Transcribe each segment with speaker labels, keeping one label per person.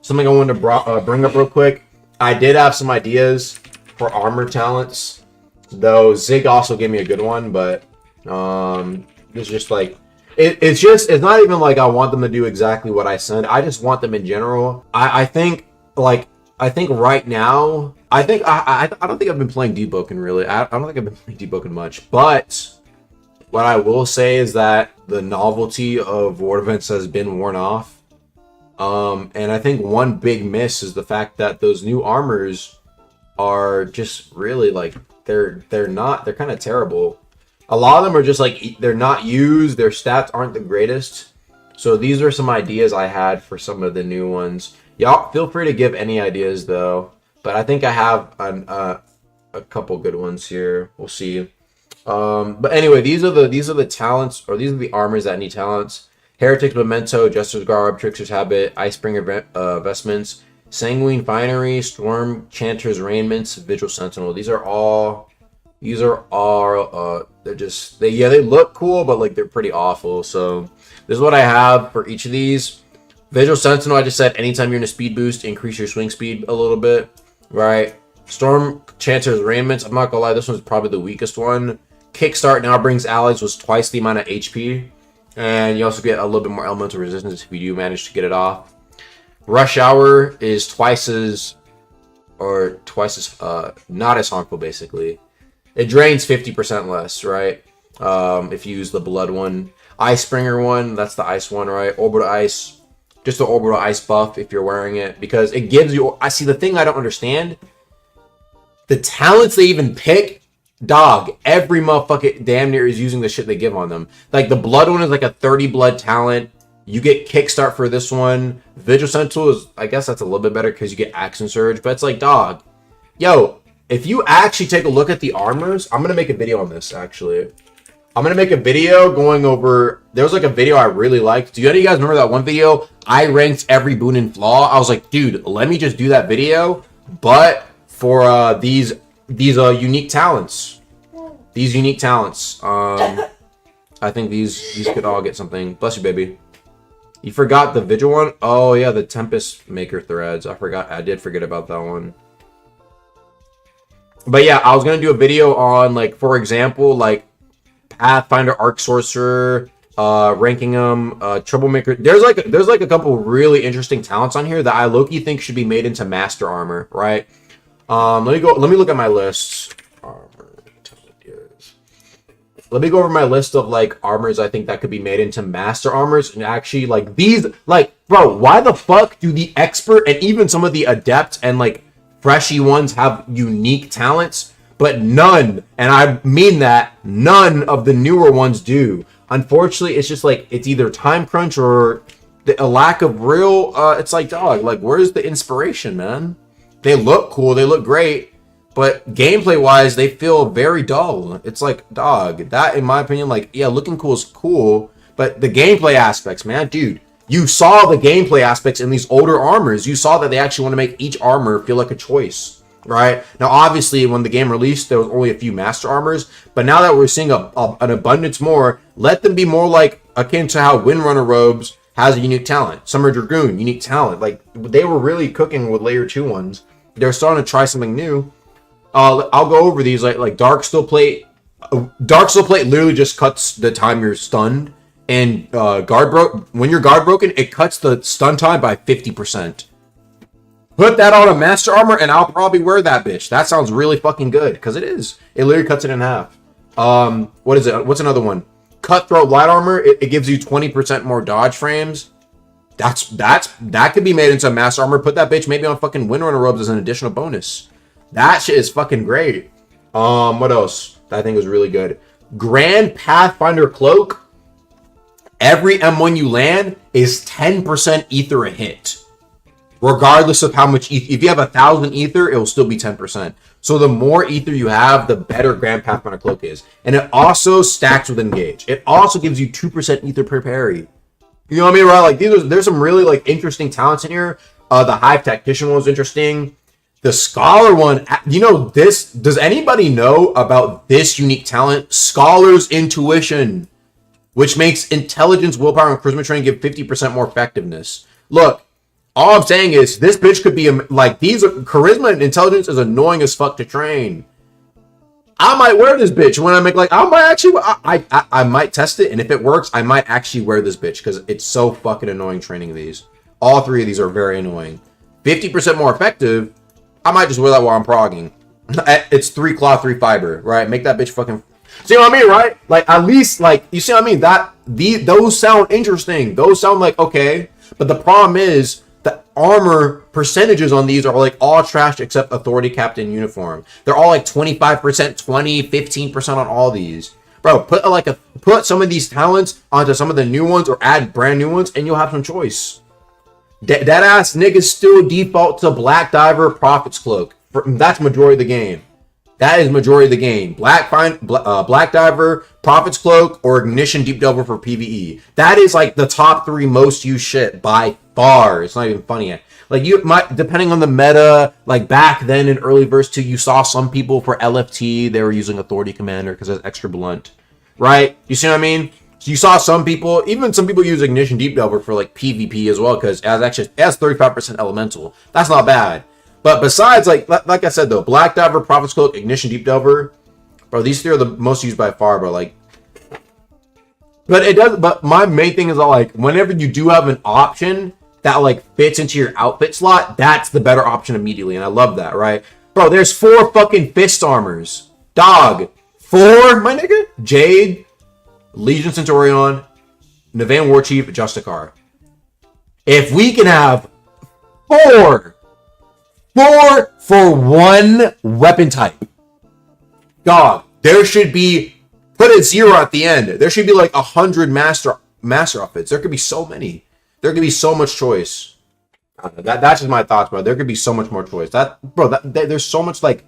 Speaker 1: something I wanted to bring up real quick. I did have some ideas for armor talents, though Zig also gave me a good one, but it's just like it's not even like I want them to do exactly what I said. I just want them in general. I think right now, I don't think I've been playing Deboken really. I don't think I've been playing Deboken much, but what I will say is that the novelty of war events has been worn off. And I think one big miss is the fact that those new armors are just really like they're kind of terrible. A lot of them are just like they're not used, their stats aren't the greatest. So these are some ideas I had for some of the new ones. Y'all feel free to give any ideas though, but I think I have a couple good ones here. We'll see. But anyway, these are the talents, or these are the armors that need talents. Heretic's Memento, Jester's Garb, Trickster's Habit, Icebringer Vestments, Sanguine Finery, Storm Chanter's Raiments, Vigil Sentinel. These are all they look cool, but like they're pretty awful. So this is what I have for each of these. Vigil Sentinel, I just said anytime you're in a speed boost, increase your swing speed a little bit, right? Storm Chanter's Raiments, I'm not gonna lie, this one's probably the weakest one. Kickstart now brings allies with twice the amount of HP, and you also get a little bit more elemental resistance if you do manage to get it off. Rush Hour is twice as not as harmful basically. It drains 50% less, right? If you use the blood one. Icebringer one, that's the ice one, right? Orbital Ice. Just the orbital ice buff if you're wearing it, because it gives you. I see the thing I don't understand. The talents they even pick, dog. Every motherfucker damn near is using the shit they give on them. Like the blood one is like a 30 blood talent. You get kickstart for this one. Vigil Sentinel is, I guess that's a little bit better because you get Action Surge. But it's like, dog, yo, if you actually take a look at the armors, I'm gonna make a video on this actually. I'm going to make a video going over... There was like a video I really liked. Do any of you guys remember that one video? I ranked every boon and flaw. I was like, dude, let me just do that video. But for these unique talents. These unique talents. I think these could all get something. Bless you, baby. You forgot the Vigil one? Oh, yeah, the Tempest Maker threads. I did forget about that one. But yeah, I was going to do a video on, like, for example, like, Pathfinder, Arc Sorcerer, ranking them, Troublemaker. There's like a couple really interesting talents on here that I low-key think should be made into Master Armor, right? Let me look at my list. Let me go over my list of like armors I think that could be made into Master Armors, and actually like these, like, bro, why the fuck do the Expert and even some of the Adept and like freshy ones have unique talents? But none, and I mean that, none of the newer ones do. Unfortunately, it's just like, it's either time crunch or a lack of real, it's like, dog, like, where's the inspiration, man? They look cool, they look great, but gameplay-wise, they feel very dull. It's like, dog, that, in my opinion, like, yeah, looking cool is cool, but the gameplay aspects, man, dude, you saw the gameplay aspects in these older armors. You saw that they actually want to make each armor feel like a choice. Right now, obviously, when the game released, there was only a few master armors, but now that we're seeing an abundance more, let them be more like akin to how Windrunner Robes has a unique talent. Summer Dragoon, unique talent. Like they were really cooking with layer 2 ones. They're starting to try something new. I'll go over these like Dark Steel Plate. Dark Steel Plate literally just cuts the time you're stunned, and when you're guard broken, it cuts the stun time by 50%. Put that on a Master Armor, and I'll probably wear that bitch. That sounds really fucking good, because it is. It literally cuts it in half. What is it? What's another one? Cutthroat Light Armor. It gives you 20% more dodge frames. That could be made into a Master Armor. Put that bitch maybe on fucking Windrunner Robes as an additional bonus. That shit is fucking great. What else? I think is really good. Grand Pathfinder Cloak. Every M1 you land is 10% ether a hit. Regardless of how much ether. If you have 1,000 ether, it will still be 10%. So the more ether you have, the better Grand Pathfinder Cloak is. And it also stacks with Engage. It also gives you 2% ether per parry. You know what I mean, right? Like there's some really like interesting talents in here. The Hive Tactician one was interesting. The Scholar one, you know this. Does anybody know about this unique talent? Scholar's Intuition, which makes intelligence, willpower, and charisma training give 50% more effectiveness. Look. All I'm saying is this bitch could be like these charisma and intelligence is annoying as fuck to train. I might wear this bitch when I make like I might actually I might test it, and if it works, I might actually wear this bitch because it's so fucking annoying training these. All three of these are very annoying. 50% more effective. I might just wear that while I'm progging. It's 3 cloth, 3 fiber, right? Make that bitch fucking. See what I mean, right? Like at least like you see what I mean. Those sound interesting. Those sound like okay, but the problem is the armor percentages on these are like all trash except authority captain uniform. They're all like 25%, 20, 15% on all these. Bro, put some of these talents onto some of the new ones or add brand new ones and you'll have some choice. That ass niggas still default to Black Diver Prophet's Cloak. That's majority of the game. That is majority of the game. Black Diver, Prophet's Cloak, or Ignition Deep Delver for PvE. That is like the top 3 most used shit by far. It's not even funny yet. Like you might, depending on the meta, like back then in early verse 2, you saw some people for LFT, they were using Authority Commander because it's extra blunt. Right? You see what I mean? So you saw some people, even some people use Ignition Deep Delver for like PvP as well because it has 35% elemental. That's not bad. But besides, like I said though, Black Diver, Prophet's Cloak, Ignition Deep Delver, bro, these 3 are the most used by far, bro. Like, but it does. But my main thing is that like whenever you do have an option that like fits into your outfit slot, that's the better option immediately, and I love that, right, bro? There's 4 fucking fist armors, dog. 4, my nigga. Jade, Legion Centurion, Nevaeh Warchief, Justicar. If we can have 4 for 1 weapon type, dog, there should be, put a 0 at the end. There should be like 100 master outfits. There could be so many. There could be so much choice. That's just my thoughts, bro. There could be so much more choice. There's so much like,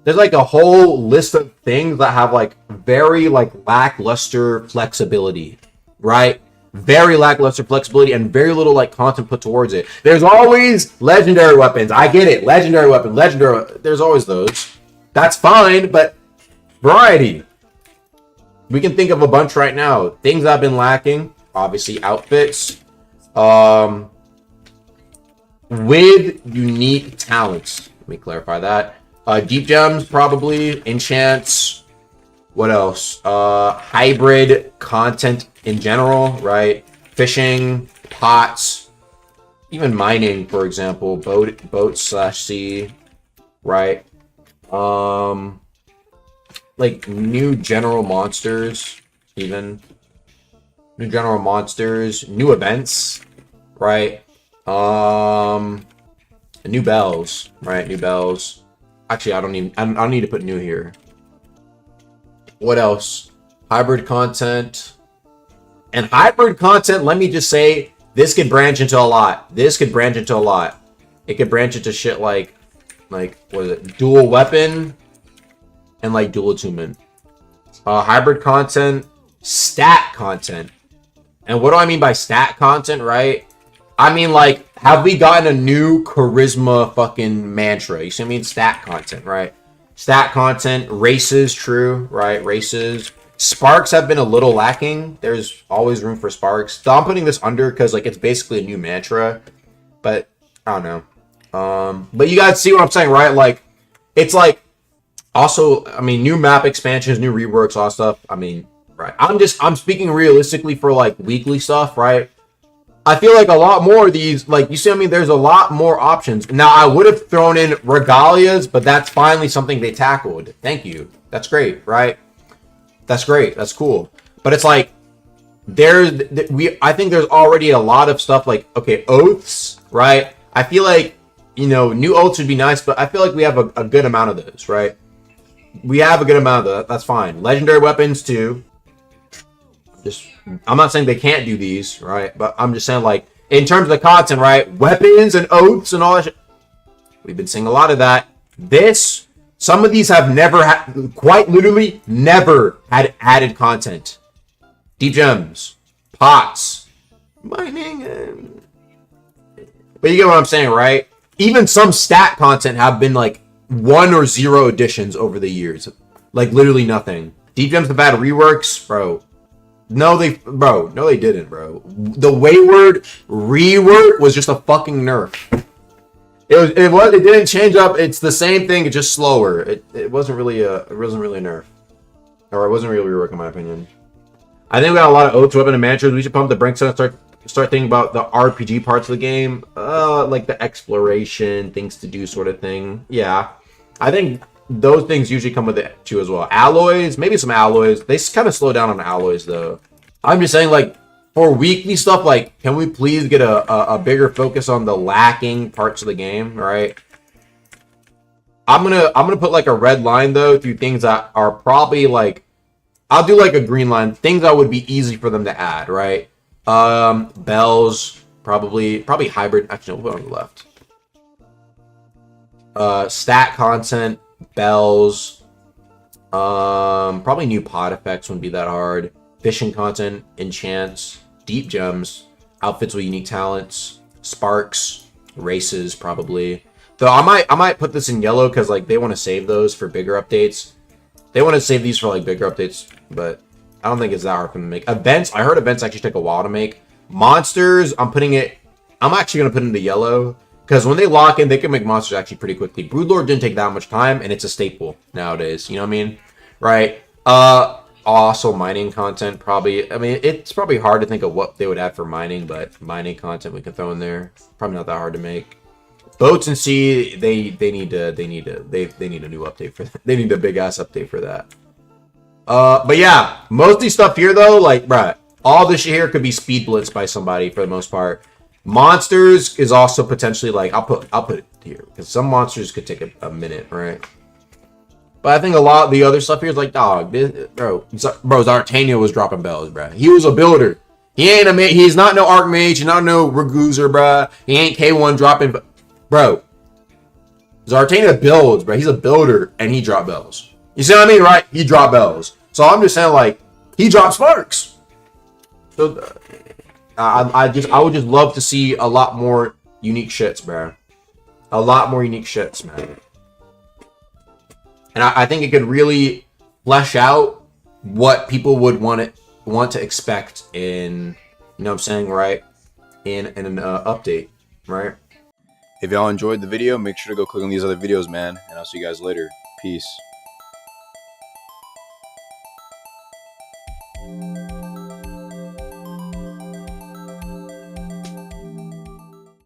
Speaker 1: there's like a whole list of things that have like very like lackluster flexibility, right? Very lackluster flexibility and very little like content put towards it. There's always legendary weapons. I get it. Legendary weapon, there's always those. That's fine, but variety. We can think of a bunch right now. Things I've been lacking, obviously outfits. With unique talents. Let me clarify that. Deep gems, probably. Enchants. What else? Hybrid content in general, right? Fishing, pots, even mining, for example. Boat/sea, right? Like new general monsters, even. New general monsters, new events, right? New bells, right? New bells. Actually, I don't need to put new here. What else? Hybrid content. And hybrid content, let me just say, this could branch into a lot. It could branch into shit like what is it? Dual weapon and like dual attunement. Hybrid content, stat content. And what do I mean by stat content, right? I mean, like, have we gotten a new charisma fucking mantra? You see what I mean? Stat content, right? Stat content, races, true, right? Races. Sparks have been a little lacking. There's always room for sparks. So I'm putting this under because, like, it's basically a new mantra. But, I don't know. But you guys see what I'm saying, right? Like, it's like, also, I mean, new map expansions, new reworks, all stuff. I mean, right. I'm speaking realistically for, like, weekly stuff, right? I feel like a lot more of these, like, you see what I mean? There's a lot more options. Now, I would have thrown in regalias, but that's finally something they tackled. Thank you. That's great, right? That's great. That's cool. But it's like, I think there's already a lot of stuff like, okay, oaths, right? I feel like, you know, new oaths would be nice, but I feel like we have a good amount of those, right? We have a good amount of that. That's fine. Legendary weapons, too. I'm not saying they can't do these, right? But I'm just saying, like, in terms of the content, right? Weapons and oaths and all that shit. We've been seeing a lot of that. Some of these have never had, quite literally, never had added content. Deep gems, pots, mining. But you get what I'm saying, right? Even some stat content have been, like, 1 or 0 additions over the years. Like, literally nothing. Deep gems, the bad reworks, bro. No, they didn't, bro. The wayward reword was just a fucking nerf. It didn't change up. It's the same thing, it's just slower. It wasn't really a nerf. Or it wasn't really a rework in my opinion. I think we got a lot of oats, weapon, and mantras. We should pump the brakes and start thinking about the RPG parts of the game. Like the exploration, things to do sort of thing. Yeah. I think those things usually come with it too as well. Alloys, maybe some alloys. They kind of slow down on alloys though. I'm just saying, like, for weekly stuff, like, can we please get a bigger focus on the lacking parts of the game, right? I'm gonna put like a red line though through things that are probably like, I'll do like a green line, things that would be easy for them to add, right? Bells, probably hybrid. Actually, we'll put it on the left. Stat content, bells, probably new pod effects wouldn't be that hard. Fishing content, enchants, deep gems, outfits with unique talents, sparks, races probably. Though I might put this in yellow because like they want to save those for bigger updates. They want to save these for like bigger updates, but I don't think it's that hard for them to make. Events, I heard events actually take a while to make. Monsters, I'm actually gonna put into yellow because when they lock in, they can make monsters actually pretty quickly. Broodlord didn't take that much time, and it's a staple nowadays. You know what I mean? Right? Also mining content probably. I mean, it's probably hard to think of what they would add for mining, but mining content we can throw in there. Probably not that hard to make. Boats and sea, they need a new update for that. They need a big ass update for that. But yeah, most of these stuff here though, like, bruh, all this shit here could be speed blitzed by somebody for the most part. Monsters is also potentially like, I'll put it here because some monsters could take a minute, right? But I think a lot of the other stuff here is like, dog, bro, Zartania was dropping bells, bro. He was a builder. He's not no Archmage, he's not no Raguzer, bro. He ain't K1 dropping, bro. Zartania builds, bro. He's a builder, and he dropped bells. You see what I mean, right? He dropped bells. So I'm just saying, like, he dropped sparks. So I would just love to see a lot more unique shits, bro. A lot more unique shits, man. And I think it could really flesh out what people would want to expect in, you know what I'm saying, right? In an update, right? If y'all enjoyed the video, make sure to go click on these other videos, man. And I'll see you guys later. Peace.